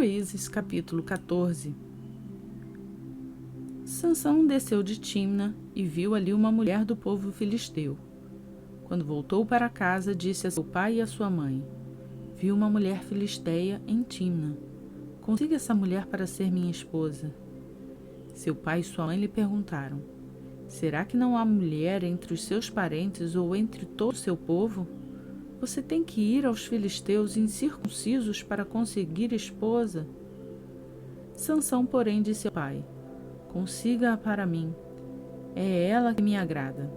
Juízes, capítulo 14. Sansão desceu de Tímna e viu ali uma mulher do povo filisteu. Quando voltou para casa, disse a seu pai e a sua mãe: Vi uma mulher filisteia em Tímna. Consiga essa mulher para ser minha esposa. Seu pai e sua mãe lhe perguntaram: Será que não há mulher entre os seus parentes ou entre todo o seu povo? Você tem que ir aos filisteus incircuncisos para conseguir esposa? Sansão, porém, disse ao pai: Consiga-a para mim. É ela que me agrada.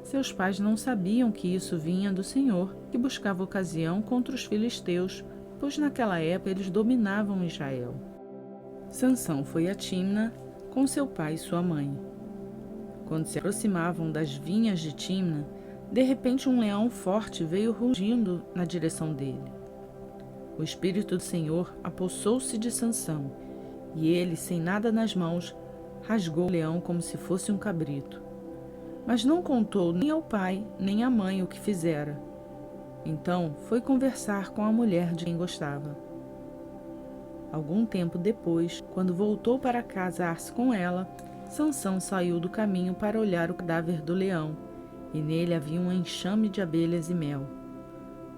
Seus pais não sabiam que isso vinha do Senhor, que buscava ocasião contra os filisteus, pois naquela época eles dominavam Israel. Sansão foi a Tímna com seu pai e sua mãe. Quando se aproximavam das vinhas de Tímna, de repente um leão forte veio rugindo na direção dele. O Espírito do Senhor apossou-se de Sansão, e ele, sem nada nas mãos, rasgou o leão como se fosse um cabrito. Mas não contou nem ao pai nem à mãe o que fizera. Então foi conversar com a mulher de quem gostava. Algum tempo depois, quando voltou para casar-se com ela, Sansão saiu do caminho para olhar o cadáver do leão, e nele havia um enxame de abelhas e mel.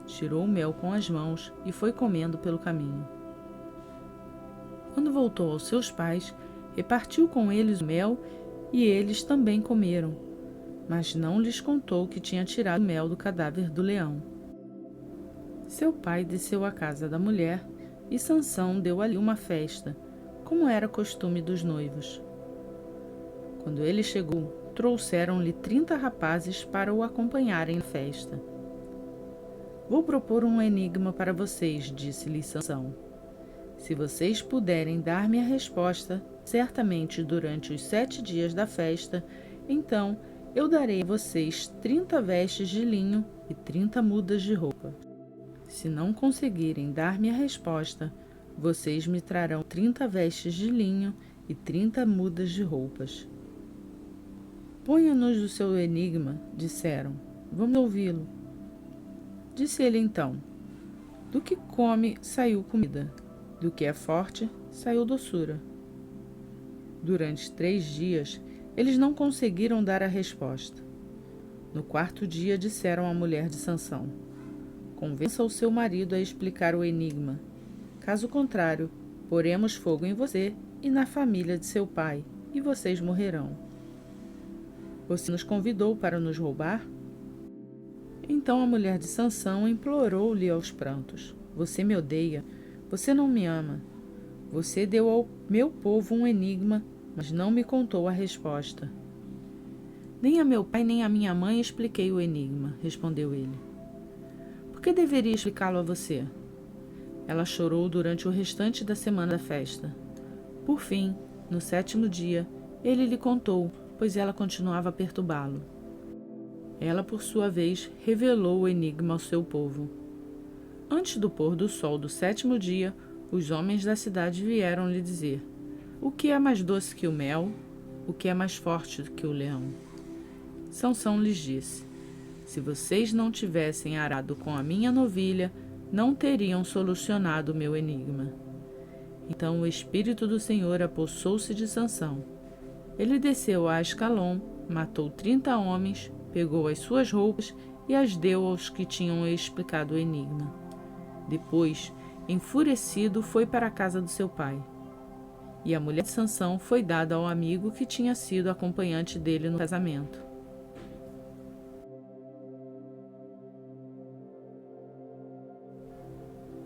Tirou o mel com as mãos e foi comendo pelo caminho. Quando voltou aos seus pais, repartiu com eles o mel e eles também comeram, mas não lhes contou que tinha tirado o mel do cadáver do leão. Seu pai desceu à casa da mulher e Sansão deu ali uma festa, como era costume dos noivos. Quando ele chegou, trouxeram-lhe 30 rapazes para o acompanharem na festa. Vou propor um enigma para vocês, disse-lhe Sansão. Se vocês puderem dar-me a resposta, certamente durante os 7 dias da festa, então eu darei a vocês 30 vestes de linho e 30 mudas de roupa. Se não conseguirem dar-me a resposta, vocês me trarão 30 vestes de linho e 30 mudas de roupas. Ponha-nos o seu enigma, disseram. Vamos ouvi-lo. Disse ele então: Do que come saiu comida, do que é forte saiu doçura. Durante 3 dias, eles não conseguiram dar a resposta. No 4º dia disseram à mulher de Sansão: Convença o seu marido a explicar o enigma. Caso contrário, poremos fogo em você e na família de seu pai, e vocês morrerão. Você nos convidou para nos roubar? Então a mulher de Sansão implorou-lhe aos prantos: Você me odeia, você não me ama. Você deu ao meu povo um enigma, mas não me contou a resposta. Nem a meu pai nem a minha mãe expliquei o enigma, respondeu ele. Por que deveria explicá-lo a você? Ela chorou durante o restante da semana da festa. Por fim, no 7º dia, ele lhe contou, pois ela continuava a perturbá-lo. Ela, por sua vez, revelou o enigma ao seu povo. Antes do pôr do sol do 7º dia, os homens da cidade vieram lhe dizer: O que é mais doce que o mel? O que é mais forte que o leão? Sansão lhes disse: Se vocês não tivessem arado com a minha novilha, não teriam solucionado o meu enigma. Então o Espírito do Senhor apossou-se de Sansão. Ele desceu a Ascalon, matou 30 homens, pegou as suas roupas e as deu aos que tinham explicado o enigma. Depois, enfurecido, foi para a casa do seu pai. E a mulher de Sansão foi dada ao amigo que tinha sido acompanhante dele no casamento.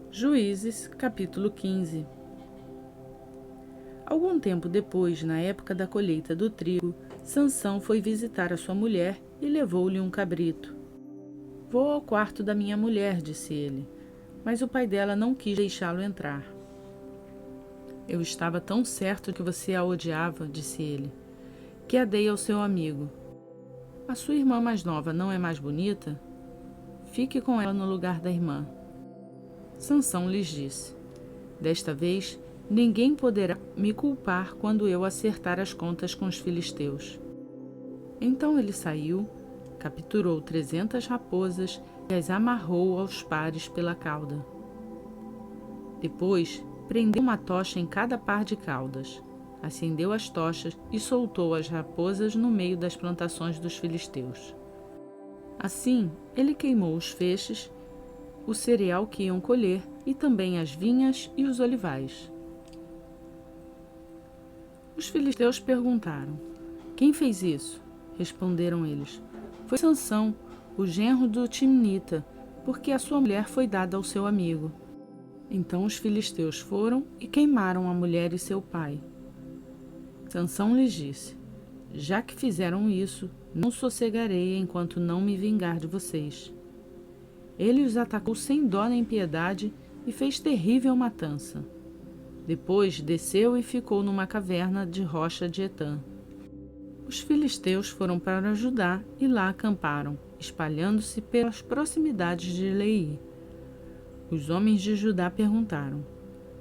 Juízes, capítulo 15. Algum tempo depois, na época da colheita do trigo, Sansão foi visitar a sua mulher e levou-lhe um cabrito. Vou ao quarto da minha mulher, disse ele, mas o pai dela não quis deixá-lo entrar. Eu estava tão certo que você a odiava, disse ele, que a dei ao seu amigo. A sua irmã mais nova não é mais bonita? Fique com ela no lugar da irmã. Sansão lhes disse: Desta vez, ninguém poderá me culpar quando eu acertar as contas com os filisteus. Então ele saiu, capturou 300 raposas e as amarrou aos pares pela cauda. Depois, prendeu uma tocha em cada par de caudas, acendeu as tochas e soltou as raposas no meio das plantações dos filisteus. Assim, ele queimou os feixes, o cereal que iam colher e também as vinhas e os olivais. Os filisteus perguntaram: quem fez isso? Responderam eles: foi Sansão, o genro do Timnita, porque a sua mulher foi dada ao seu amigo. Então os filisteus foram e queimaram a mulher e seu pai. Sansão lhes disse: já que fizeram isso, não sossegarei enquanto não me vingar de vocês. Ele os atacou sem dó nem piedade e fez terrível matança. Depois desceu e ficou numa caverna de rocha de Etã. Os filisteus foram para Judá e lá acamparam, espalhando-se pelas proximidades de Leí. Os homens de Judá perguntaram: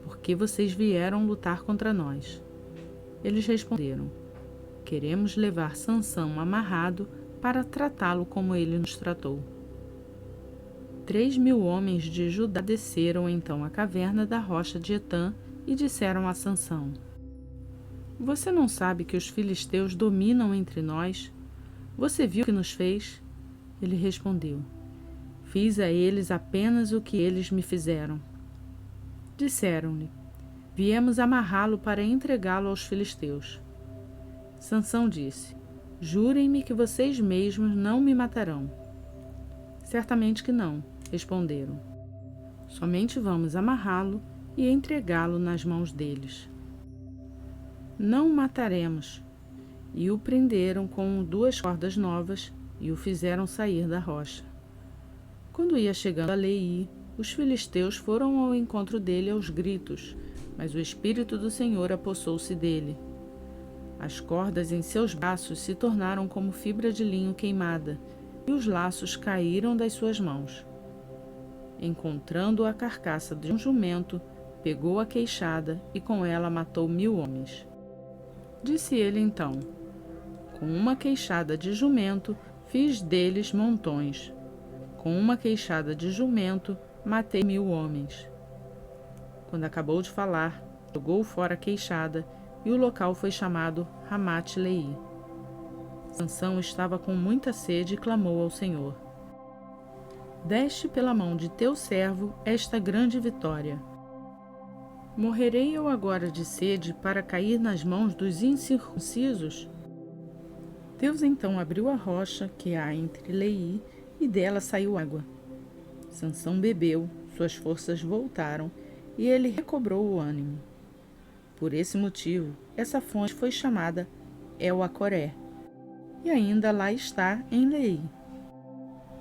por que vocês vieram lutar contra nós? Eles responderam: queremos levar Sansão amarrado para tratá-lo como ele nos tratou. 3.000 homens de Judá desceram então à caverna da rocha de Etã e disseram a Sansão: você não sabe que os filisteus dominam entre nós? Você viu o que nos fez? Ele respondeu: fiz a eles apenas o que eles me fizeram. Disseram-lhe: viemos amarrá-lo para entregá-lo aos filisteus. Sansão disse: jurem-me que vocês mesmos não me matarão. Certamente que não, responderam. Somente vamos amarrá-lo e entregá-lo nas mãos deles. Não o mataremos. E o prenderam com 2 cordas novas e o fizeram sair da rocha. Quando ia chegando a Leí, os filisteus foram ao encontro dele aos gritos, mas o Espírito do Senhor apossou-se dele. As cordas em seus braços se tornaram como fibra de linho queimada, e os laços caíram das suas mãos. Encontrando a carcaça de um jumento, pegou a queixada e com ela matou 1.000 homens. Disse ele então: com uma queixada de jumento fiz deles montões. Com uma queixada de jumento matei 1.000 homens. Quando acabou de falar, jogou fora a queixada e o local foi chamado Ramate-Leí. Sansão estava com muita sede e clamou ao Senhor: deste pela mão de teu servo esta grande vitória. Morrerei eu agora de sede para cair nas mãos dos incircuncisos? Deus então abriu a rocha que há entre Leí e dela saiu água. Sansão bebeu, suas forças voltaram e ele recobrou o ânimo. Por esse motivo, essa fonte foi chamada El-Acoré, e ainda lá está em Leí.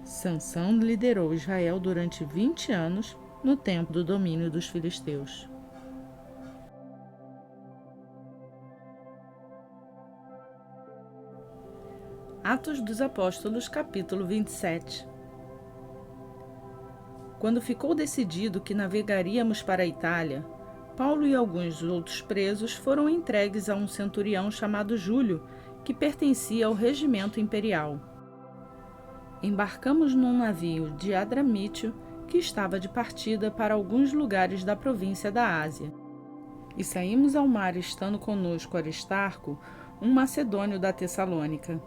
Sansão liderou Israel durante 20 anos no tempo do domínio dos filisteus. Atos dos Apóstolos, capítulo 27. Quando ficou decidido que navegaríamos para a Itália, Paulo e alguns outros presos foram entregues a um centurião chamado Júlio, que pertencia ao regimento imperial. Embarcamos num navio de Adramítio, que estava de partida para alguns lugares da província da Ásia. E saímos ao mar estando conosco Aristarco, um macedônio da Tessalônica.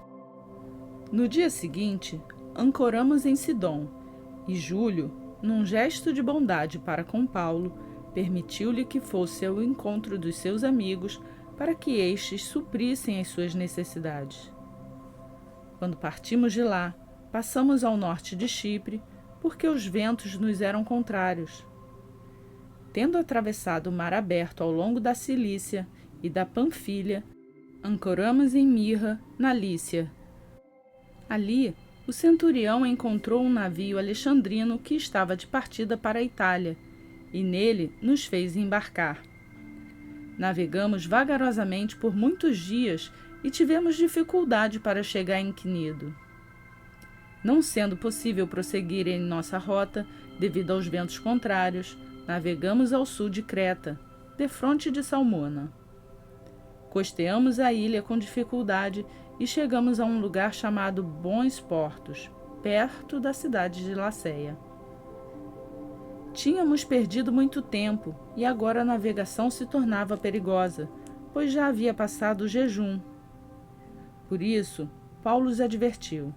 No dia seguinte, ancoramos em Sidom, e Júlio, num gesto de bondade para com Paulo, permitiu-lhe que fosse ao encontro dos seus amigos para que estes suprissem as suas necessidades. Quando partimos de lá, passamos ao norte de Chipre, porque os ventos nos eram contrários. Tendo atravessado o mar aberto ao longo da Cilícia e da Panfilha, ancoramos em Mirra, na Lícia. Ali, o centurião encontrou um navio alexandrino que estava de partida para a Itália, e nele nos fez embarcar. Navegamos vagarosamente por muitos dias e tivemos dificuldade para chegar em Cnido. Não sendo possível prosseguir em nossa rota, devido aos ventos contrários, navegamos ao sul de Creta, defronte de Salmona. Costeamos a ilha com dificuldade e chegamos a um lugar chamado Bons Portos, perto da cidade de Laceia. Tínhamos perdido muito tempo e agora a navegação se tornava perigosa, pois já havia passado o jejum. Por isso, Paulo os advertiu: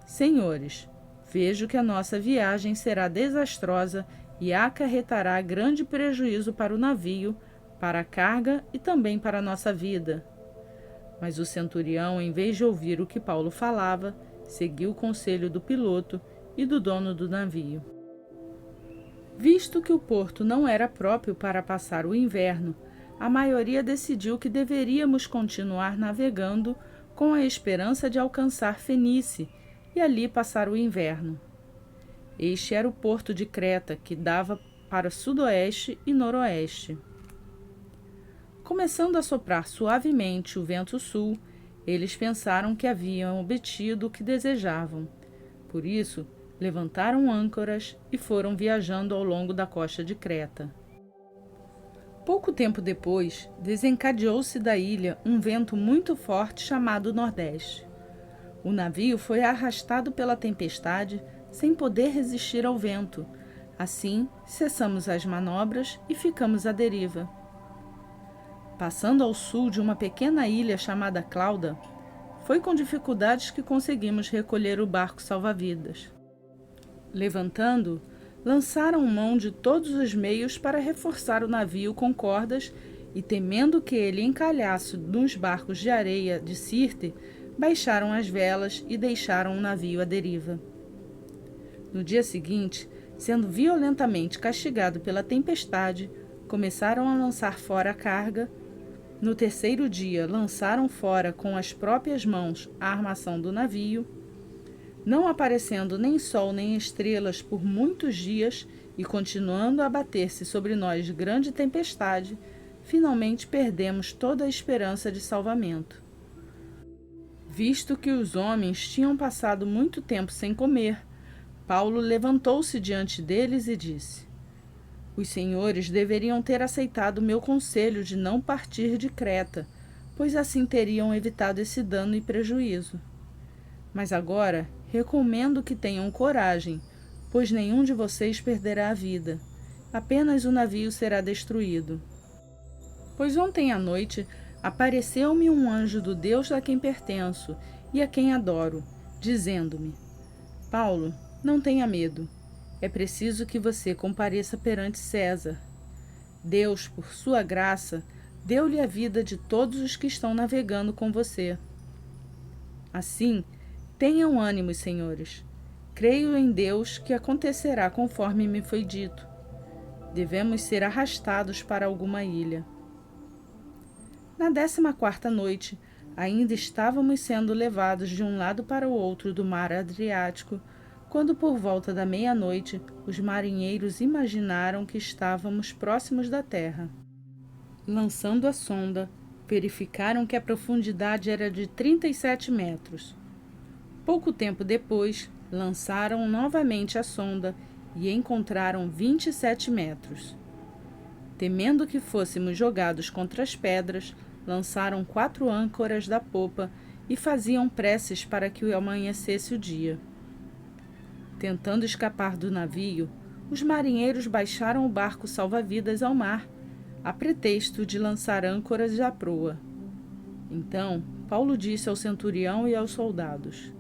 Senhores, vejo que a nossa viagem será desastrosa e acarretará grande prejuízo para o navio, para a carga e também para a nossa vida. Mas o centurião, em vez de ouvir o que Paulo falava, seguiu o conselho do piloto e do dono do navio. Visto que o porto não era próprio para passar o inverno, a maioria decidiu que deveríamos continuar navegando com a esperança de alcançar Fenície e ali passar o inverno. Este era o porto de Creta, que dava para sudoeste e noroeste. Começando a soprar suavemente o vento sul, eles pensaram que haviam obtido o que desejavam. Por isso, levantaram âncoras e foram viajando ao longo da costa de Creta. Pouco tempo depois, desencadeou-se da ilha um vento muito forte chamado Nordeste. O navio foi arrastado pela tempestade sem poder resistir ao vento. Assim, cessamos as manobras e ficamos à deriva. Passando ao sul de uma pequena ilha chamada Clauda, foi com dificuldades que conseguimos recolher o barco salva-vidas. Levantando, lançaram mão de todos os meios para reforçar o navio com cordas e, temendo que ele encalhasse nos barcos de areia de Sirte, baixaram as velas e deixaram o navio à deriva. No dia seguinte, sendo violentamente castigado pela tempestade, começaram a lançar fora a carga. No terceiro dia, lançaram fora com as próprias mãos a armação do navio. Não aparecendo nem sol nem estrelas por muitos dias e continuando a abater-se sobre nós grande tempestade, finalmente perdemos toda a esperança de salvamento. Visto que os homens tinham passado muito tempo sem comer, Paulo levantou-se diante deles e disse: Os senhores deveriam ter aceitado meu conselho de não partir de Creta, pois assim teriam evitado esse dano e prejuízo. Mas agora recomendo que tenham coragem, pois nenhum de vocês perderá a vida. Apenas o navio será destruído. Pois ontem à noite apareceu-me um anjo do Deus a quem pertenço e a quem adoro, dizendo-me: Paulo, não tenha medo. É preciso que você compareça perante César. Deus, por sua graça, deu-lhe a vida de todos os que estão navegando com você. Assim, tenham ânimo, senhores. Creio em Deus que acontecerá conforme me foi dito. Devemos ser arrastados para alguma ilha. Na 14ª noite, ainda estávamos sendo levados de um lado para o outro do mar Adriático, quando por volta da meia-noite, os marinheiros imaginaram que estávamos próximos da terra. Lançando a sonda, verificaram que a profundidade era de 37 metros. Pouco tempo depois, lançaram novamente a sonda e encontraram 27 metros. Temendo que fôssemos jogados contra as pedras, lançaram 4 âncoras da popa e faziam preces para que amanhecesse o dia. Tentando escapar do navio, os marinheiros baixaram o barco salva-vidas ao mar, a pretexto de lançar âncoras à proa. Então, Paulo disse ao centurião e aos soldados: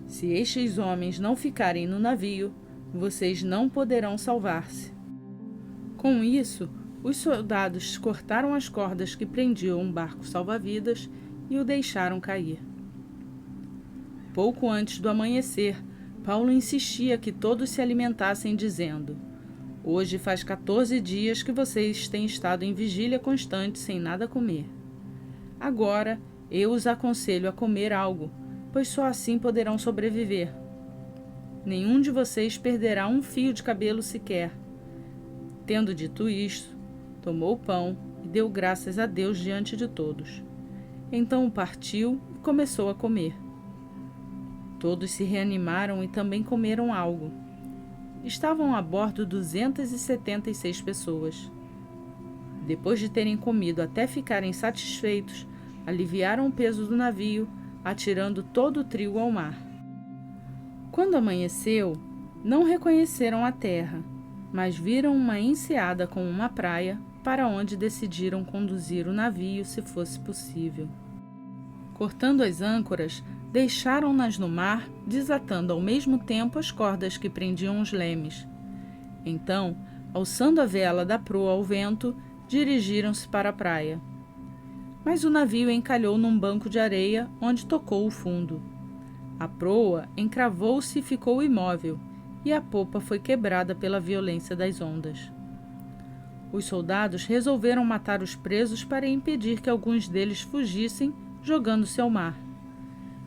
Se estes homens não ficarem no navio, vocês não poderão salvar-se. Com isso, os soldados cortaram as cordas que prendiam um barco salva-vidas e o deixaram cair. Pouco antes do amanhecer, Paulo insistia que todos se alimentassem, dizendo: Hoje faz 14 dias que vocês têm estado em vigília constante sem nada comer. Agora, eu os aconselho a comer algo, pois só assim poderão sobreviver. Nenhum de vocês perderá um fio de cabelo sequer. Tendo dito isto, tomou o pão e deu graças a Deus diante de todos. Então partiu e começou a comer. Todos se reanimaram e também comeram algo. Estavam a bordo 276 pessoas. Depois de terem comido até ficarem satisfeitos, aliviaram o peso do navio, atirando todo o trigo ao mar. Quando amanheceu, não reconheceram a terra, mas viram uma enseada com uma praia, para onde decidiram conduzir o navio se fosse possível. Cortando as âncoras, deixaram-nas no mar, desatando ao mesmo tempo as cordas que prendiam os lemes. Então, alçando a vela da proa ao vento, dirigiram-se para a praia. Mas o navio encalhou num banco de areia, onde tocou o fundo. A proa encravou-se e ficou imóvel, e a popa foi quebrada pela violência das ondas. Os soldados resolveram matar os presos para impedir que alguns deles fugissem, jogando-se ao mar.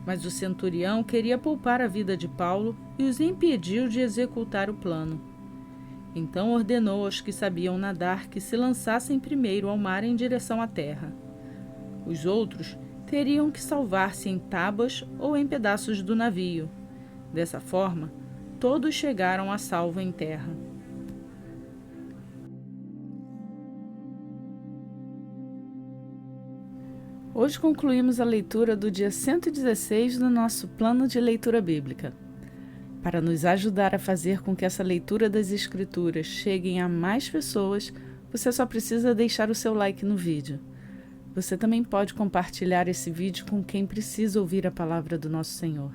Mas o centurião queria poupar a vida de Paulo e os impediu de executar o plano. Então ordenou aos que sabiam nadar que se lançassem primeiro ao mar em direção à terra. Os outros teriam que salvar-se em tábuas ou em pedaços do navio. Dessa forma, todos chegaram a salvo em terra. Hoje concluímos a leitura do dia 116 do nosso plano de leitura bíblica. Para nos ajudar a fazer com que essa leitura das Escrituras cheguem a mais pessoas, você só precisa deixar o seu like no vídeo. Você também pode compartilhar esse vídeo com quem precisa ouvir a palavra do nosso Senhor.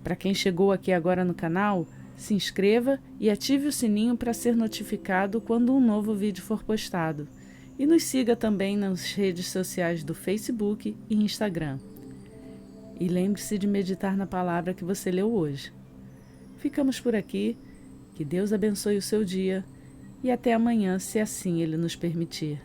Para quem chegou aqui agora no canal, se inscreva e ative o sininho para ser notificado quando um novo vídeo for postado. E nos siga também nas redes sociais do Facebook e Instagram. E lembre-se de meditar na palavra que você leu hoje. Ficamos por aqui, que Deus abençoe o seu dia e até amanhã, se assim Ele nos permitir.